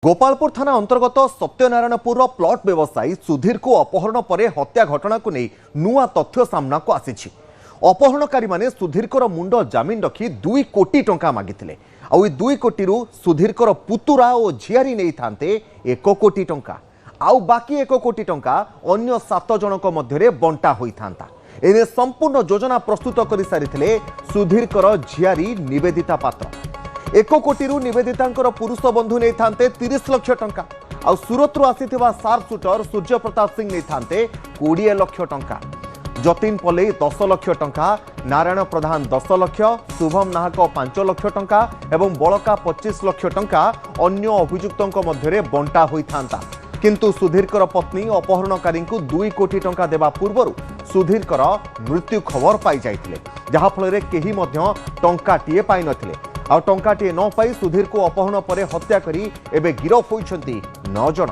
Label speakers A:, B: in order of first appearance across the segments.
A: गोपालपुर थाना अंतर्गत सत्यनारायणपुर प्लॉट व्यवसायी सुधीर को अपहरण पर हत्या घटना को नहीं नुआ तथ्य सामना को आसी। अपहरणकारी माने सुधीर मुंड जमीन रखी 2 कोटी टंका मागिथिले। आउ 2 कोटी सुधीर पुतुरा और झियारी नहीं थांते 1 कोटी टंका। आउ बाकी 1 कोटी टंका अन्य 7 जनक मध्य बंटा होई थांता। एने संपूर्ण योजना प्रस्तुत कर सारी सुधीर झियारी निवेदिता पात्र। 1 कोटी निवेदितांकर पुरुष बंधु नहीं थांते 30 लाख टंका। आउ सूरत आसीथिबा सार्प शूटर सूर्य प्रताप सिंह नहीं थांते 20 लाख टंका। जतीन पल्लई 10 लाख टंका, नारायण प्रधान 10 लाख, शुभम नाहक 5 लाख टंका एवं बड़का 25 लाख टंका अन्य अभियुक्तों मध्य बंटा होई थांता। किंतु सुधीर पत्नी अपहरणकारी 2 कोटी टंका देवा पूर्व सुधीर मृत्यु खबर पाई जाइथिले, जहा फल केही मध्य टंकाटीए पाई नथिले। आ टंकाटीए न पाई सुधीर को अपहरण पर हत्या करी एबे गिरफ होइछंती 9 जन।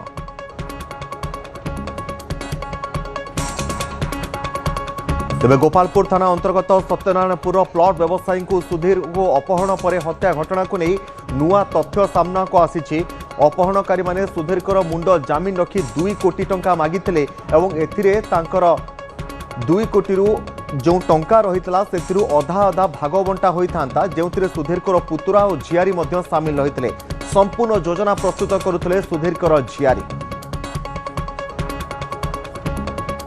A: तेबे गोपालपुर थाना अंतर्गत सत्यनारायणपुर प्लॉट व्यवसायी को सुधीर को अपहरण पर हत्या घटना को नहीं नुआ तथ्य सामना को आसी। अपहरणकारी माने सुधीर मुंड जमीन रखी 2 कोटी टंका मागिथिले एवं एथिरे तांकर 2 कोटी जो टंका रही से अधा अधा भाग बंटा होता, जो सुधीर पुतुरा और झियारी सामिल रही। संपूर्ण योजना प्रस्तुत करुले सुधीर झियारी।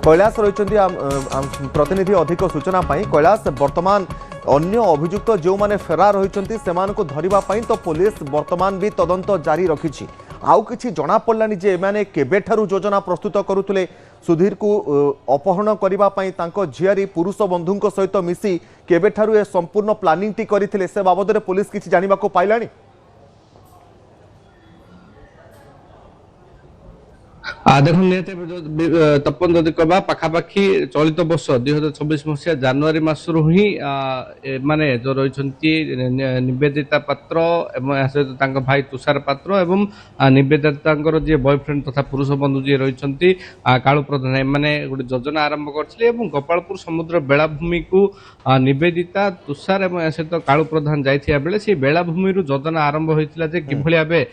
A: कैलाश रही प्रतिनिधि अधिक सूचना कैलाश वर्तमान अन्य अभियुक्त जो माने फेरार होती से धरवाई तो पुलिस वर्तमान भी तदंत जारी रखी। आउ किछि जना पड़लानी जे एमाने केबेठारु योजना प्रस्तुत करुले सुधीर को अपहरण करिबा पई तांको झियारी पुरुष बंधुंको सहित मिसी केबेठारु ए संपूर्ण प्लानिंग टी करिथिले से बाबद पुलिस किछि जानिबा को पाइलानी।
B: देखो निहत तपन जदि कहबा पाखापाखि चलित वर्ष 2026 मसीहा जनवरी मासरू ही माने जो रही निवेदिता पात्र एवं सहित भाई तुषार पात्र एवं निवेदिता जी बॉयफ्रेंड तथा पुरुष बंधु जी रही कालू प्रधान माने गोटे योजना आरंभ करथिले गोपालपुर समुद्र बेलाभूमि को निवेदिता तुषार एवं सहित कालू प्रधान जाइथिया बेले से बेलाभूमि योजना आरंभ होइतिला जे किभଳି भाबे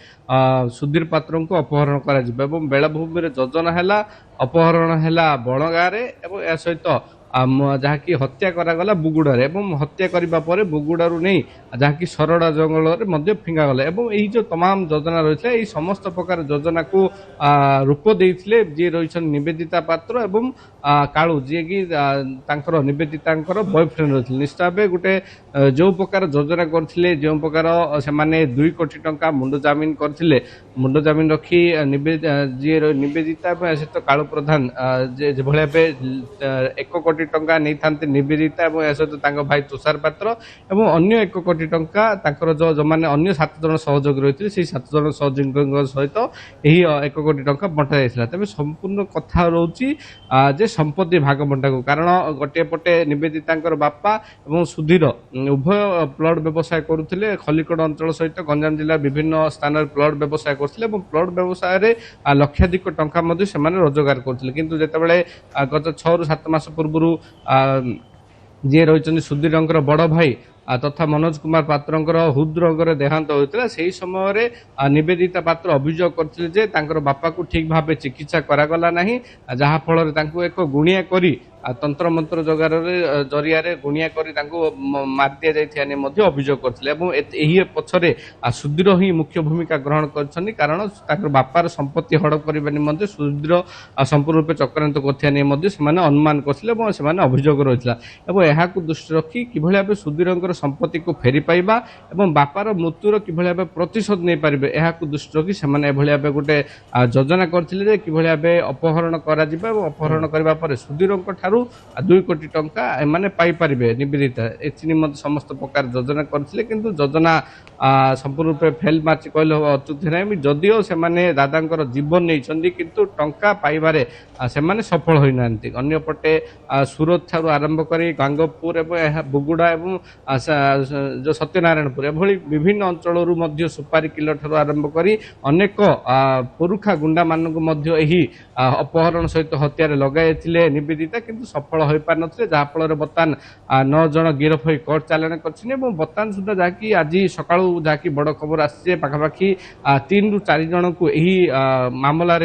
B: सुधीर पात्र को अपहरण करा जिबा एवं बेलाभूमि योजना है अपहरण है बणगाँ सहित जहाँकि हत्या करागला बुगुड़ारे हत्या करने पर बुगुड़ारू नहीं जहाँकि सरड़ा जंगल फिंगागला यही जो तमाम योजना रही है समस्त प्रकार योजना को रूप देते जी रही निवेदिता पात्र एवं कालू जी कि निवेदिता बॉयफ्रेंड रही निश्चित भाव गोटे जो प्रकार योजना करते जो प्रकार से 2 कोटी टंका मुंड जमीन करते मुंड जमीन रखी जी निवेदिता सहित कालू प्रधान जो भाव 1 कोटी टंका नहीं थांते निवेदिता एवं सहित भाई तुषार पात्र एवं अन्य 1 कोटी टंका जो माने अन्य 7 जन सहयोगी रही से 7 जन सहयोगी सहित यही 1 कोटी टंका बंटा जाइए। तेज संपूर्ण कथा रोचे जे संपत्ति भाग बंटा को कारण गोटे पटे निवेदिता बापा एवं सुधीर उभय प्लॉट व्यवसाय करुले खलिकोट अंचल सहित गंजाम जिला विभिन्न स्थान प्लॉट व्यवसाय करते प्लॉट व्यवसाय लक्षाधिक टंका रोजगार करते किंतु जितेबाला गत 6 ରୁ 7 मास पूर्व जी रही सुधीर बड़ भाई तथा मनोज कुमार पात्र हृदरोगर देहांत होता से समय निवेदिता पात्र अभियोग करते बापा को ठीक भाव चिकित्सा करागला नहीं जहाँफल एक गुणिया करी तंत्र मंत्र जगार जरिया गुणिया करी मार दि जाइए अभियोग करते पछरे सुधीर ही मुख्य भूमिका ग्रहण कर कारण बापार संपत्ति हड़प करने सुधीर संपूर्ण रूप चक्रांत कर अनुमान करते अभियोग रही है दृष्टि रखी किभଳି भाबे सुधीर संपत्ति को फेरी पाइबा एवं बापार मृत्युर किभଳି भाबे प्रतिशोध नहीं पारिबे एहाकु दृष्टि रखी सेमाने एभଳି भाबे गोटे योजना करथिले जे किभଳି भाबे अपहरण करा जिबा एवं अपहरण करबा परे सुधीरंक ठारू 2 कोटी टंका एमाने पाई पारिबे निवेदिता एथि निमत समस्त प्रकार योजना करथिले किंतु योजना संपूर्ण रूप फेल मार्च कहले अत्युक्ति नै जदिओ सेमाने दादांकर जीवन नहीं छंदी किंतु टंका पाइबारे सेमाने सफल होई नांती। अन्य पटे सूरत ठारू आरंभ करी गांगपुर एवं बुगुड़ा एवं जो सत्यनारायणपुर एभली विभिन्न अंचल सुपारी किलो ठारू आरंभ करी अनेक पुरुखा गुंडा मानक अपहरण सहित हत्यार लगाई निवेदिता किंतु सफल हो पार नथिले जहाँफल बर्तमान 9 जन गिरफ हो कोर्ट चालाण कर बर्तमान सुधा जहाँकि आज सकाळु जहाँकि बड़ खबर आसी पाखापाखि 3 ରୁ 4 जन को यही मामला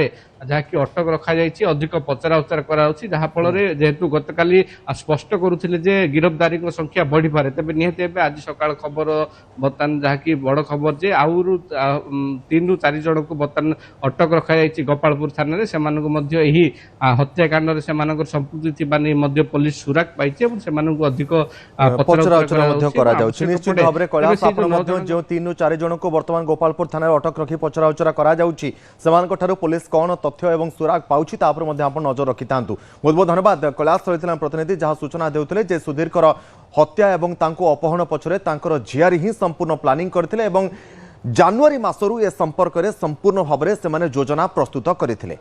B: जहाँकि अटक रखा जाइए अधिक पचरा उचरा कराउछि जहाँफल जेहेतु गतकाली स्पष्ट करुथिले जे गिरफ्तारी संख्या बढ़ी पारे तेबे निहाती भाबे आज सकाळ खबर बर्तमान जहाँकि बड़ खबर जे आउरु 3 ରୁ 4 जन को बर्तमान अटक रखा जाइए गोपालपुर थाना रे सेमानकु मध्य एही हत्याकांड रे सेमानकर संपृक्ति थिबा नै मध्य पुलिस सुराक पाइछि एवं सेमानकु अधिक
A: पचरा उचरा मध्य करा जाउछि निश्चित भाबरे कैलाश आपण मध्य जो 3 ରୁ 4 जन को वर्तमान गोपालपुर थाना रे अटक रखी पचरा उचरा करा जाउछि सेमानक ठारू पुलिस कोन तथ्य एवं सुराग पाउछि तापर मध्य आपण नजर रखि तांतु बहुत बहुत धन्यवाद कैलाश रहितला प्रतिनिधि जहां सूचना देउतले जे सुधीरकर हत्या एवं तांको अपहरण पछरे तांकर झियारी ही संपूर्ण प्लानिंग करथिले एवं जनवरी मासरू ए संपर्क रे संपूर्ण भाबरे से माने योजना प्रस्तुत करथिले।